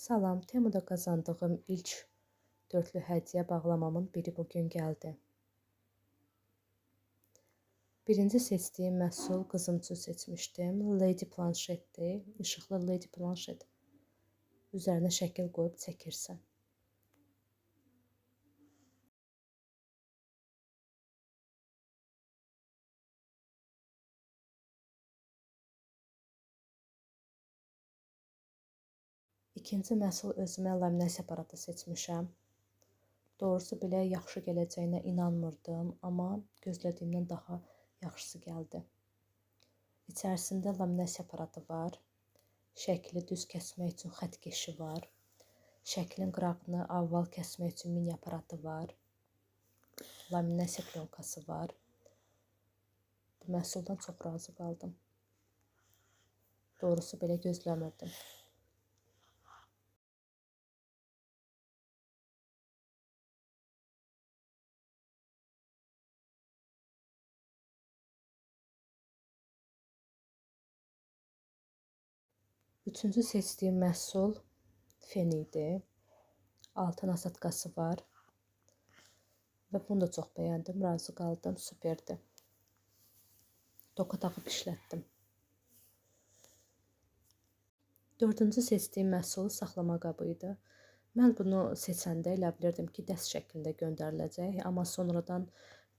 Salam, Temuda qazandığım ilk dörtlü hədiyyə bağlamamın biri bugün gəldi. Birinci seçdiyim məhsul qızım üçün seçmişdim. Lady planşetdir. İşıqlı Lady planşet. Üzərinə şəkil qoyub çəkirsən. İkinci məhsul özümə laminasiya aparatı seçmişəm. Doğrusu belə yaxşı gələcəyinə inanmırdım, amma gözlədiyimdən daha yaxşısı gəldi. İçərisində laminasiya aparatı var. Şəkli düz kəsmək üçün xəttkeşi var. Şəklin qırağını avval kəsmək üçün mini aparatı var. Laminasiya plonkası var. Bu məhsuldan çox razı qaldım. Doğrusu belə gözləmirdim. Üçüncü seçdiyim məhsul fen idi. Altı nasatqası var. Və bunu da çox bəyəndim, razı qaldım, superdir. Toka taxıb işlətdim. Dördüncü seçdiyim məhsul saxlama qabı idi. Mən bunu seçəndə elə bilirdim ki, dəst şəklində göndəriləcək, amma sonradan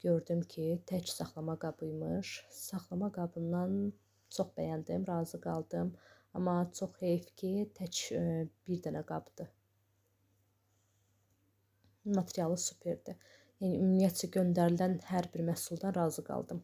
gördüm ki, tək saxlama qabıymış. Saxlama qabından çox bəyəndim, razı qaldım. Amma çox heyf ki, tək bir dənə qabdır. Materialı superdir. Yəni ümumiyyətcə göndərilən hər bir məhsuldan razı qaldım.